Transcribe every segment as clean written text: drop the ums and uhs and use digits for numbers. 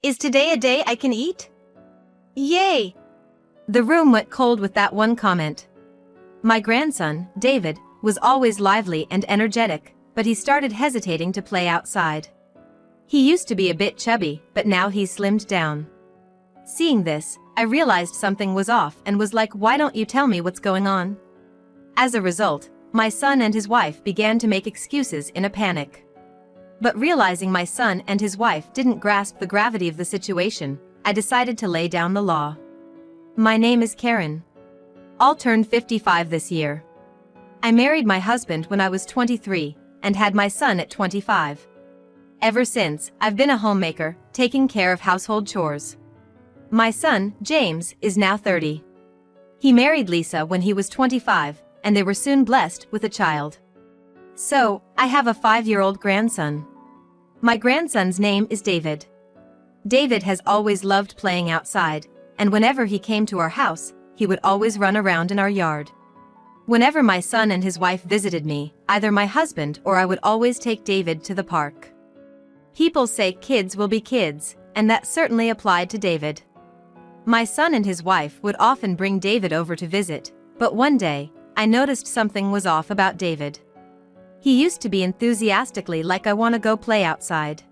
Is today a day I can eat? Yay! The room went cold with that one comment. My grandson, David, was always lively and energetic, but he started hesitating to play outside. He used to be a bit chubby, but now he's slimmed down. Seeing this, I realized something was off and was like, why don't you tell me what's going on? As a result, my son and his wife began to make excuses in a panic. But realizing my son and his wife didn't grasp the gravity of the situation, I decided to lay down the law. My name is Karen. I'll turn 55 this year. I married my husband when I was 23, and had my son at 25. Ever since, I've been a homemaker, taking care of household chores. My son, James, is now 30. He married Lisa when he was 25, and they were soon blessed with a child. So, I have a 5-year-old grandson. My grandson's name is David. David has always loved playing outside, and whenever he came to our house, he would always run around in our yard. Whenever my son and his wife visited me, either my husband or I would always take David to the park. People say kids will be kids, and that certainly applied to David. My son and his wife would often bring David over to visit, but one day, I noticed something was off about David. He used to be enthusiastically like, I want to go play outside.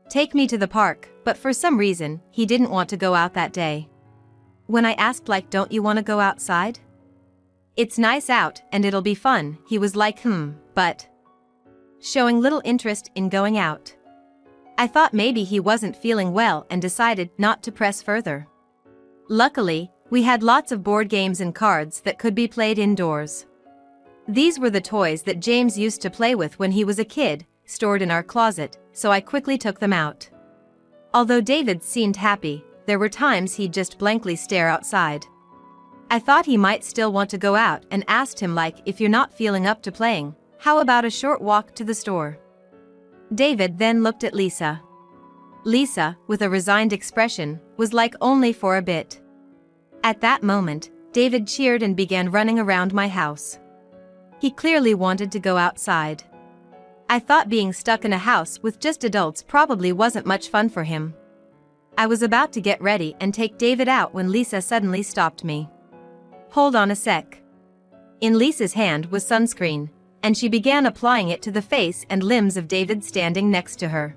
Take me to the park, but for some reason, he didn't want to go out that day. When I asked like, don't you want to go outside? It's nice out and it'll be fun, he was like, but showing little interest in going out. I thought maybe he wasn't feeling well and decided not to press further. Luckily, we had lots of board games and cards that could be played indoors. These were the toys that James used to play with when he was a kid, stored in our closet, so I quickly took them out. Although David seemed happy, there were times he'd just blankly stare outside. I thought he might still want to go out and asked him like, if you're not feeling up to playing, how about a short walk to the store? David then looked at Lisa. Lisa, with a resigned expression, was like, only for a bit. At that moment, David cheered and began running around my house. He clearly wanted to go outside. I thought being stuck in a house with just adults probably wasn't much fun for him. I was about to get ready and take David out when Lisa suddenly stopped me. Hold on a sec. In Lisa's hand was sunscreen, and she began applying it to the face and limbs of David standing next to her.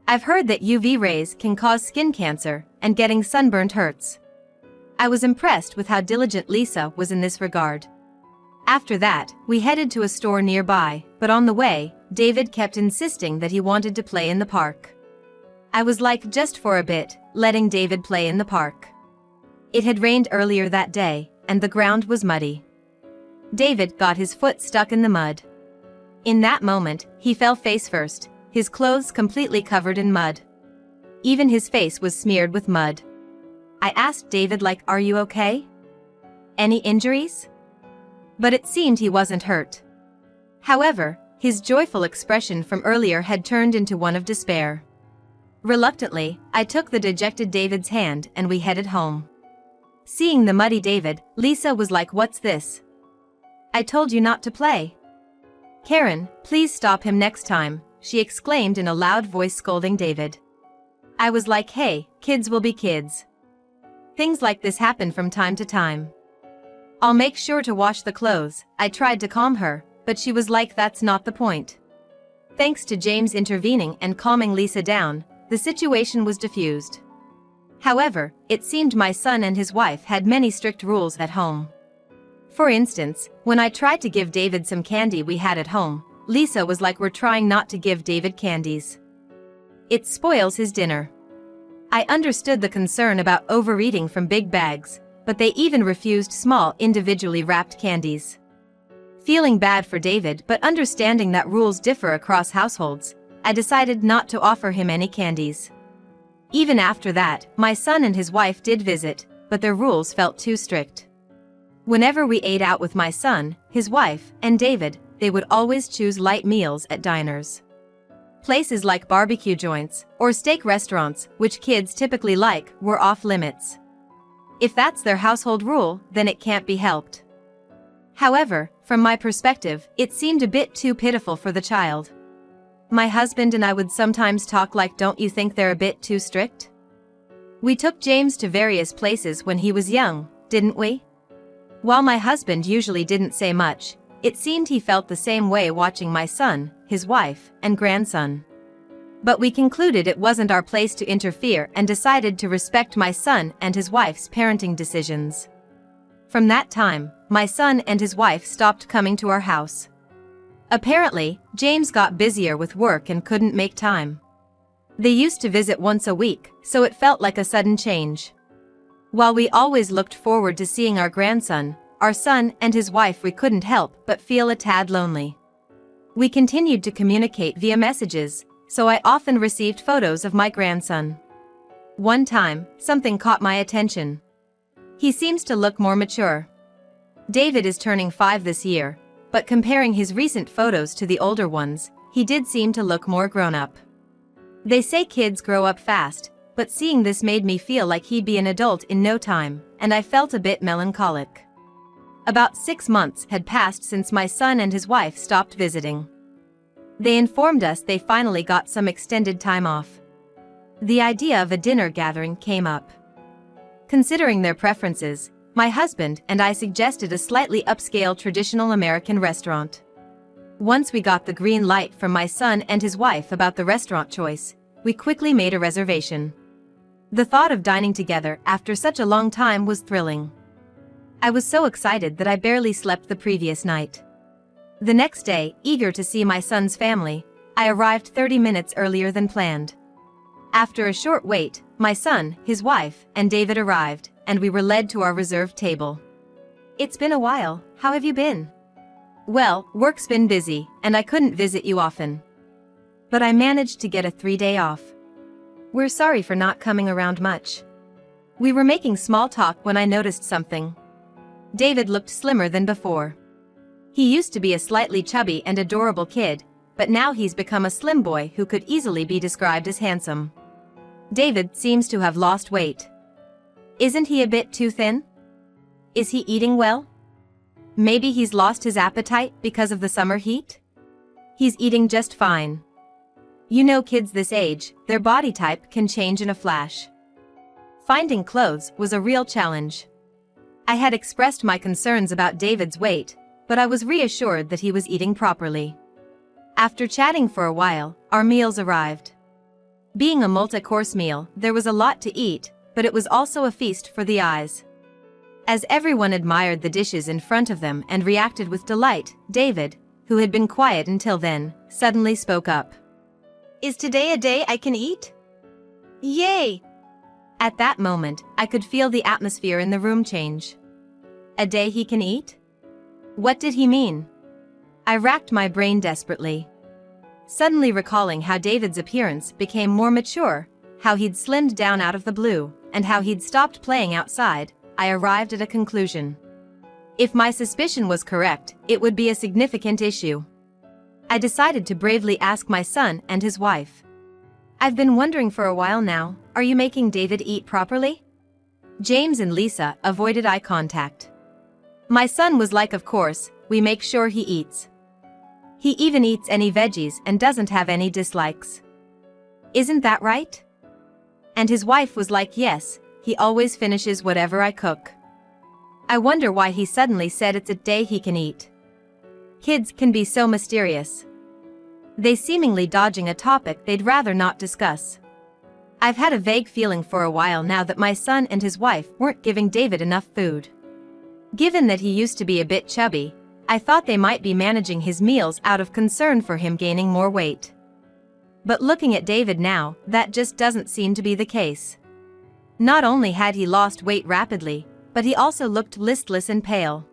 I've heard that UV rays can cause skin cancer, and getting sunburned hurts. I was impressed with how diligent Lisa was in this regard. After that, we headed to a store nearby, but on the way, David kept insisting that he wanted to play in the park. I was like, just for a bit, letting David play in the park. It had rained earlier that day, and the ground was muddy. David got his foot stuck in the mud. In that moment, he fell face first, his clothes completely covered in mud. Even his face was smeared with mud. I asked David like, are you okay? Any injuries? But it seemed he wasn't hurt. However, his joyful expression from earlier had turned into one of despair. Reluctantly, I took the dejected David's hand and we headed home. Seeing the muddy David, Lisa was like, what's this? I told you not to play. Karen, please stop him next time, she exclaimed in a loud voice, scolding David. I was like, hey, kids will be kids. Things like this happen from time to time. I'll make sure to wash the clothes. I tried to calm her, but she was like, that's not the point. Thanks to James intervening and calming Lisa down, the situation was diffused. However, it seemed my son and his wife had many strict rules at home. For instance, when I tried to give David some candy we had at home, Lisa was like, we're trying not to give David candies. It spoils his dinner. I understood the concern about overeating from big bags, but they even refused small individually wrapped candies. Feeling bad for David but understanding that rules differ across households, I decided not to offer him any candies. Even after that, my son and his wife did visit, but their rules felt too strict. Whenever we ate out with my son, his wife, and David, they would always choose light meals at diners. Places like barbecue joints or steak restaurants, which kids typically like, were off limits. If that's their household rule, then it can't be helped. However, from my perspective, it seemed a bit too pitiful for the child. my husband and I would sometimes talk like, don't you think they're a bit too strict? We took James to various places when he was young, didn't we? While my husband usually didn't say much, it seemed he felt the same way watching my son, his wife, and grandson. But we concluded it wasn't our place to interfere and decided to respect my son and his wife's parenting decisions. From that time, my son and his wife stopped coming to our house. Apparently, James got busier with work and couldn't make time. They used to visit once a week, so it felt like a sudden change. While we always looked forward to seeing our grandson, our son and his wife, we couldn't help but feel a tad lonely. We continued to communicate via messages, so I often received photos of my grandson. One time, something caught my attention. He seems to look more mature. David is turning 5 this year, but comparing his recent photos to the older ones, he did seem to look more grown up. They say kids grow up fast, but seeing this made me feel like he'd be an adult in no time, and I felt a bit melancholic. About 6 months had passed since my son and his wife stopped visiting. They informed us they finally got some extended time off. The idea of a dinner gathering came up. Considering their preferences, my husband and I suggested a slightly upscale traditional American restaurant. Once we got the green light from my son and his wife about the restaurant choice, we quickly made a reservation. The thought of dining together after such a long time was thrilling. I was so excited that I barely slept the previous night. The next day, eager to see my son's family, I arrived 30 minutes earlier than planned. After a short wait, my son, his wife, and David arrived, and we were led to our reserved table. "It's been a while, how have you been?" "Well, work's been busy, and I couldn't visit you often. But I managed to get a 3-day off. We're sorry for not coming around much." We were making small talk when I noticed something. David looked slimmer than before. He used to be a slightly chubby and adorable kid, but now he's become a slim boy who could easily be described as handsome. David seems to have lost weight. Isn't he a bit too thin? Is he eating well? Maybe he's lost his appetite because of the summer heat? He's eating just fine. You know, kids this age, their body type can change in a flash. Finding clothes was a real challenge. I had expressed my concerns about David's weight, but I was reassured that he was eating properly. After chatting for a while, our meals arrived. Being a multi-course meal, there was a lot to eat, but it was also a feast for the eyes. As everyone admired the dishes in front of them and reacted with delight, David, who had been quiet until then, suddenly spoke up. "Is today a day I can eat? Yay!" At that moment, I could feel the atmosphere in the room change. A day he can eat? What did he mean? I racked my brain desperately. Suddenly recalling how David's appearance became more mature, how he'd slimmed down out of the blue, and how he'd stopped playing outside, I arrived at a conclusion. If my suspicion was correct, it would be a significant issue. I decided to bravely ask my son and his wife. "I've been wondering for a while now, are you making David eat properly?" James and Lisa avoided eye contact. My son was like, "Of course, we make sure he eats. He even eats any veggies and doesn't have any dislikes. Isn't that right?" And his wife was like, "Yes, he always finishes whatever I cook." I wonder why he suddenly said it's a day he can eat. Kids can be so mysterious. They seemingly dodging a topic they'd rather not discuss. I've had a vague feeling for a while now that my son and his wife weren't giving David enough food. Given that he used to be a bit chubby, I thought they might be managing his meals out of concern for him gaining more weight. But looking at David now, that just doesn't seem to be the case. Not only had he lost weight rapidly, but he also looked listless and pale.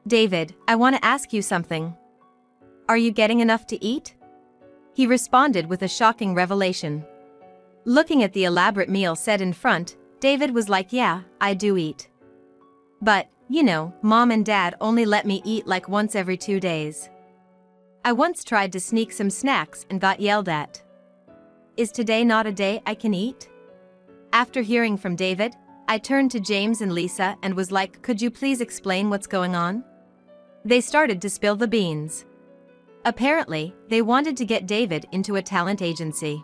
"David, I want to ask you something. Are you getting enough to eat?" He responded with a shocking revelation. Looking at the elaborate meal set in front, David was like, "Yeah, I do eat. But, you know, Mom and Dad only let me eat like once every 2 days. I once tried to sneak some snacks and got yelled at. Is today not a day I can eat?" After hearing from David, I turned to James and Lisa and was like, "Could you please explain what's going on?" They started to spill the beans. Apparently, they wanted to get David into a talent agency.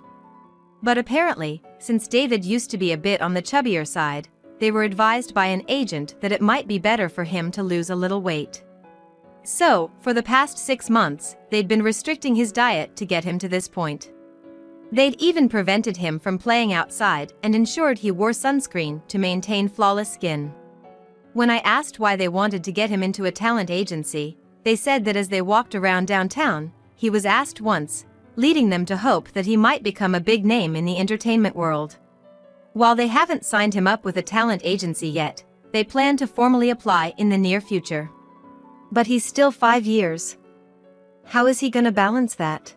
But apparently, since David used to be a bit on the chubbier side, they were advised by an agent that it might be better for him to lose a little weight. So, for the past 6 months, they'd been restricting his diet to get him to this point. They'd even prevented him from playing outside and ensured he wore sunscreen to maintain flawless skin. When I asked why they wanted to get him into a talent agency, they said that as they walked around downtown, he was asked once, leading them to hope that he might become a big name in the entertainment world. While they haven't signed him up with a talent agency yet, they plan to formally apply in the near future. But he's still 5 years. How is he gonna balance that?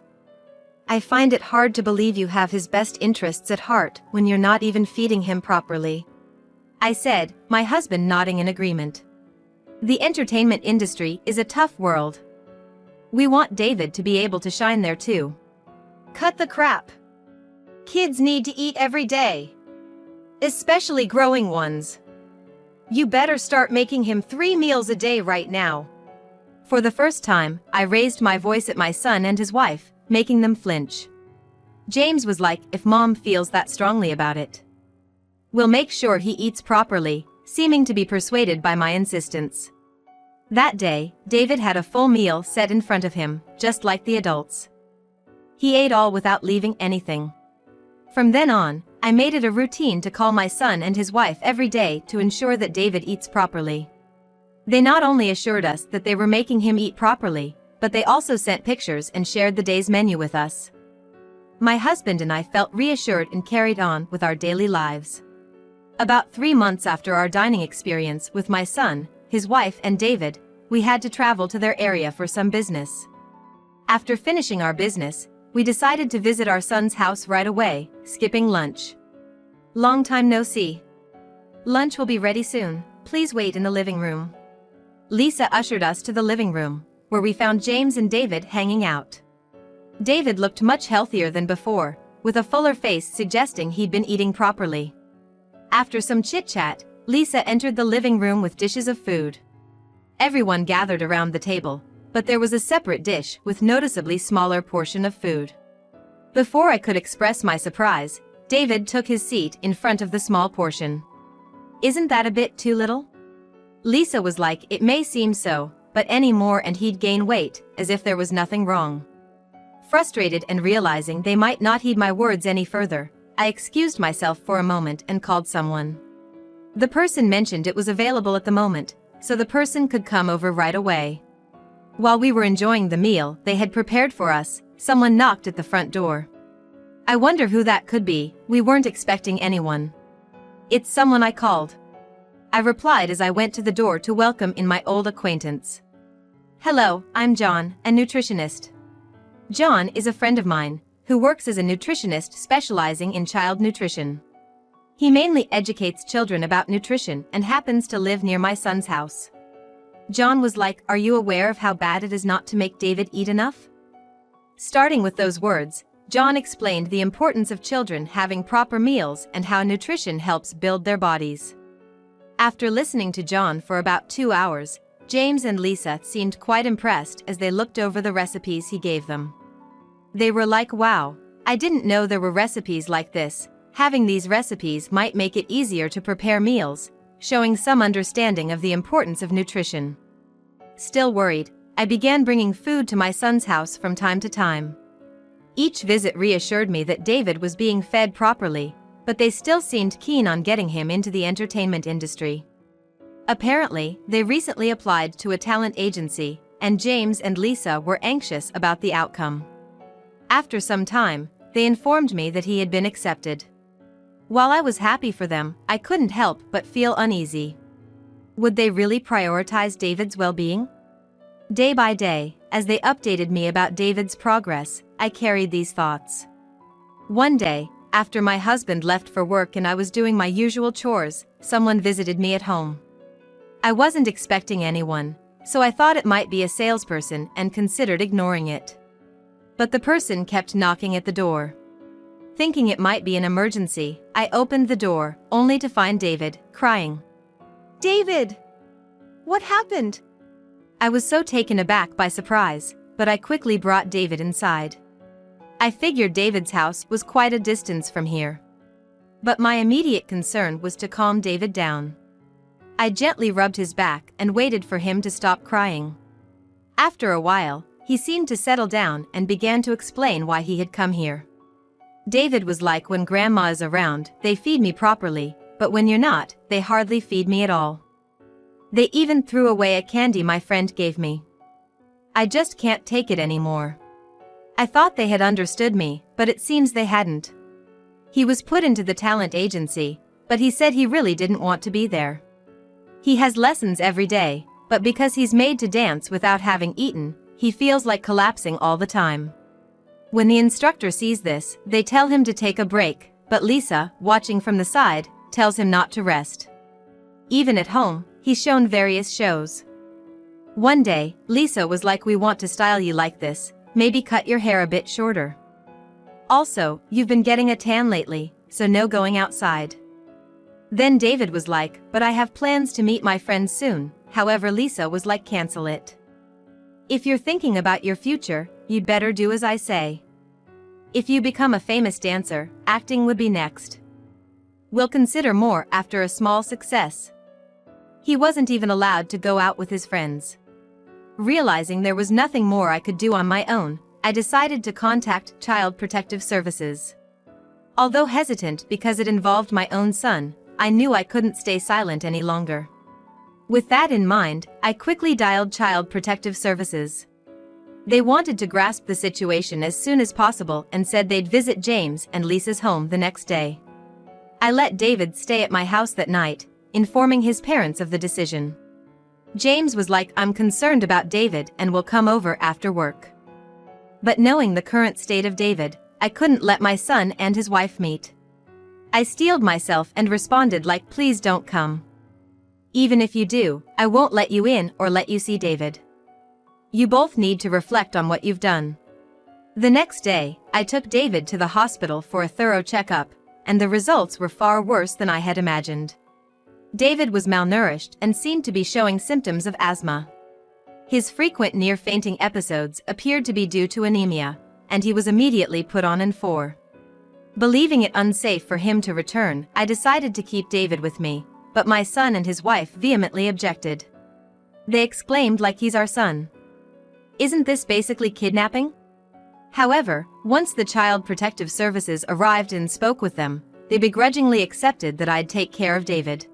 I find it hard to believe you have his best interests at heart when you're not even feeding him properly, I said, my husband nodding in agreement. The entertainment industry is a tough world. We want David to be able to shine there too. Cut the crap. Kids need to eat every day. Especially growing ones. You better start making him 3 meals a day right now. For the first time, I raised my voice at my son and his wife, making them flinch. James was like, if mom feels that strongly about it, we'll make sure he eats properly, seeming to be persuaded by my insistence. That day, David had a full meal set in front of him, just like the adults. He ate all without leaving anything. From then on, I made it a routine to call my son and his wife every day to ensure that David eats properly. They not only assured us that they were making him eat properly, but they also sent pictures and shared the day's menu with us. My husband and I felt reassured and carried on with our daily lives. About 3 months after our dining experience with my son, his wife and David, we had to travel to their area for some business. After finishing our business, we decided to visit our son's house right away, skipping lunch. Long time no see. Lunch will be ready soon, please wait in the living room. Lisa ushered us to the living room, where we found James and David hanging out. David looked much healthier than before, with a fuller face suggesting he'd been eating properly. After some chit-chat, Lisa entered the living room with dishes of food. Everyone gathered around the table, but there was a separate dish with noticeably smaller portion of food. Before I could express my surprise, David took his seat in front of the small portion. Isn't that a bit too little? Lisa was like, it may seem so, but any more and he'd gain weight, as if there was nothing wrong. Frustrated and realizing they might not heed my words any further, I excused myself for a moment and called someone. The person mentioned it was available at the moment, so the person could come over right away. While we were enjoying the meal they had prepared for us, someone knocked at the front door. I wonder who that could be, we weren't expecting anyone. It's someone I called, I replied as I went to the door to welcome in my old acquaintance. Hello, I'm John, a nutritionist. John is a friend of mine, who works as a nutritionist specializing in child nutrition. He mainly educates children about nutrition and happens to live near my son's house. John was like, are you aware of how bad it is not to make David eat enough? Starting with those words, John explained the importance of children having proper meals and how nutrition helps build their bodies. After listening to John for about 2 hours, James and Lisa seemed quite impressed as they looked over the recipes he gave them. They were like, wow, I didn't know there were recipes like this. Having these recipes might make it easier to prepare meals, showing some understanding of the importance of nutrition. Still worried, I began bringing food to my son's house from time to time. Each visit reassured me that David was being fed properly, but they still seemed keen on getting him into the entertainment industry. Apparently, they recently applied to a talent agency, and James and Lisa were anxious about the outcome. After some time, they informed me that he had been accepted. While I was happy for them, I couldn't help but feel uneasy. Would they really prioritize David's well-being? Day by day, as they updated me about David's progress, I carried these thoughts. One day, after my husband left for work and I was doing my usual chores, someone visited me at home. I wasn't expecting anyone, so I thought it might be a salesperson and considered ignoring it. But the person kept knocking at the door. Thinking it might be an emergency, I opened the door, only to find David, crying. David! What happened? I was so taken aback by surprise, but I quickly brought David inside. I figured David's house was quite a distance from here. But my immediate concern was to calm David down. I gently rubbed his back and waited for him to stop crying. After a while, he seemed to settle down and began to explain why he had come here. David was like, when grandma is around, they feed me properly, but when you're not, they hardly feed me at all. They even threw away a candy my friend gave me. I just can't take it anymore. I thought they had understood me, but it seems they hadn't. He was put into the talent agency, but he said he really didn't want to be there. He has lessons every day, but because he's made to dance without having eaten, he feels like collapsing all the time. When the instructor sees this, they tell him to take a break, but Lisa, watching from the side, tells him not to rest. Even at home, he's shown various shows. One day, Lisa was like, "We want to style you like this, maybe cut your hair a bit shorter. Also, you've been getting a tan lately, so no going outside." Then David was like, "But I have plans to meet my friends soon." However, Lisa was like, "Cancel it. If you're thinking about your future, you'd better do as I say. If you become a famous dancer, acting would be next. We'll consider more after a small success." He wasn't even allowed to go out with his friends. Realizing there was nothing more I could do on my own, I decided to contact Child Protective Services. Although hesitant because it involved my own son, I knew I couldn't stay silent any longer. With that in mind, I quickly dialed Child Protective Services. They wanted to grasp the situation as soon as possible and said they'd visit James and Lisa's home the next day. I let David stay at my house that night, informing his parents of the decision. James was like, "I'm concerned about David and will come over after work." But knowing the current state of David, I couldn't let my son and his wife meet. I steeled myself and responded like, "Please don't come. Even if you do, I won't let you in or let you see David. You both need to reflect on what you've done." The next day, I took David to the hospital for a thorough checkup, and the results were far worse than I had imagined. David was malnourished and seemed to be showing symptoms of asthma. His frequent near-fainting episodes appeared to be due to anemia, and he was immediately put on N4. Believing it unsafe for him to return, I decided to keep David with me, but my son and his wife vehemently objected. They exclaimed like, "He's our son. Isn't this basically kidnapping?" However, once the Child Protective Services arrived and spoke with them, they begrudgingly accepted that I'd take care of David.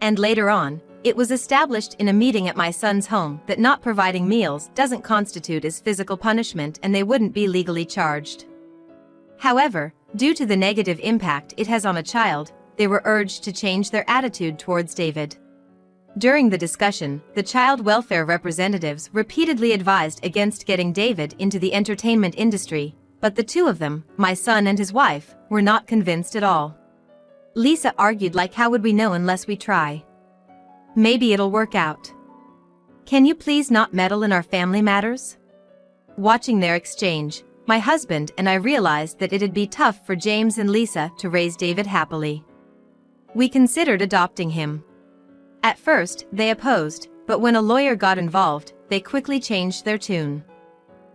And later on, it was established in a meeting at my son's home that not providing meals doesn't constitute as physical punishment and they wouldn't be legally charged. However, due to the negative impact it has on a child, they were urged to change their attitude towards David. During the discussion, the child welfare representatives repeatedly advised against getting David into the entertainment industry, but the two of them, my son and his wife, were not convinced at all. Lisa argued like, "How would we know unless we try? Maybe it'll work out. Can you please not meddle in our family matters?" Watching their exchange, my husband and I realized that it'd be tough for James and Lisa to raise David happily. We considered adopting him. At first, they opposed, but when a lawyer got involved, they quickly changed their tune.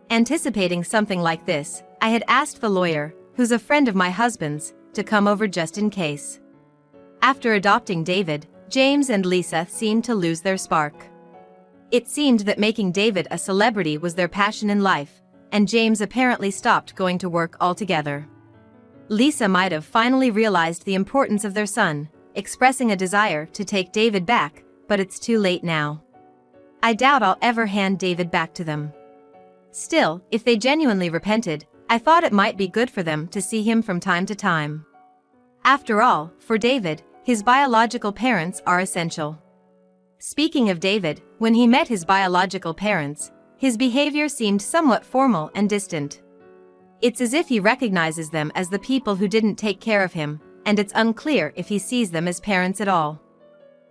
Anticipating something like this, I had asked the lawyer, who's a friend of my husband's, to come over just in case. After adopting David, James and Lisa seemed to lose their spark. It seemed that making David a celebrity was their passion in life, and James apparently stopped going to work altogether. Lisa might have finally realized the importance of their son, expressing a desire to take David back, but it's too late now. I doubt I'll ever hand David back to them. Still, if they genuinely repented, I thought it might be good for them to see him from time to time. After all, for David, his biological parents are essential. Speaking of David, when he met his biological parents, his behavior seemed somewhat formal and distant. It's as if he recognizes them as the people who didn't take care of him, and it's unclear if he sees them as parents at all.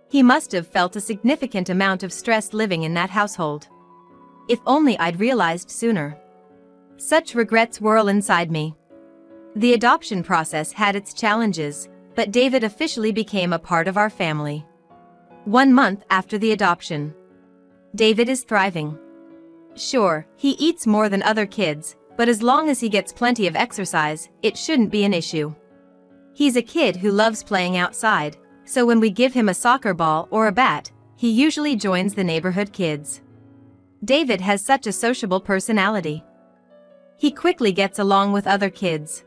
He must have felt a significant amount of stress living in that household. If only I'd realized sooner. Such regrets whirl inside me. The adoption process had its challenges, but David officially became a part of our family. 1 month after the adoption. David is thriving. Sure, he eats more than other kids, but as long as he gets plenty of exercise, it shouldn't be an issue. He's a kid who loves playing outside, so when we give him a soccer ball or a bat, he usually joins the neighborhood kids. David has such a sociable personality. He quickly gets along with other kids.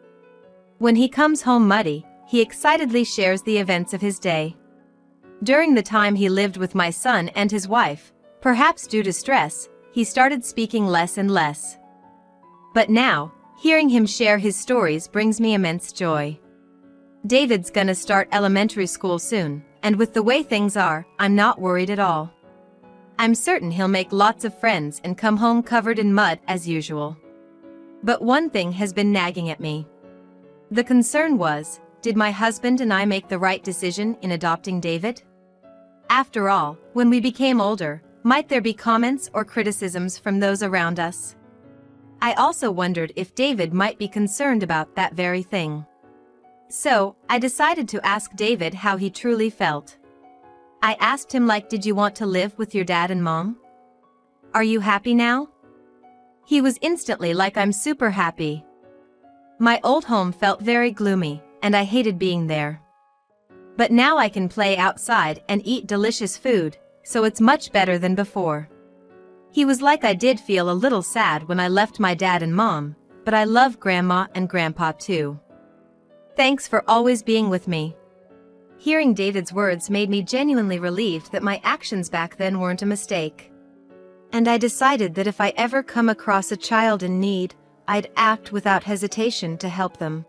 When he comes home muddy, he excitedly shares the events of his day. During the time he lived with my son and his wife, perhaps due to stress, he started speaking less and less. But now, hearing him share his stories brings me immense joy. David's gonna start elementary school soon, and with the way things are, I'm not worried at all. I'm certain he'll make lots of friends and come home covered in mud as usual. But one thing has been nagging at me. The concern was, did my husband and I make the right decision in adopting David? After all, when we became older, might there be comments or criticisms from those around us? I also wondered if David might be concerned about that very thing. So, I decided to ask David how he truly felt. I asked him did you want to live with your dad and mom? Are you happy now? He was instantly I'm super happy. My old home felt very gloomy, and I hated being there. But now I can play outside and eat delicious food, so it's much better than before. He was I did feel a little sad when I left my dad and mom, but I love grandma and grandpa too. Thanks for always being with me. Hearing David's words made me genuinely relieved that my actions back then weren't a mistake. And I decided that if I ever come across a child in need, I'd act without hesitation to help them.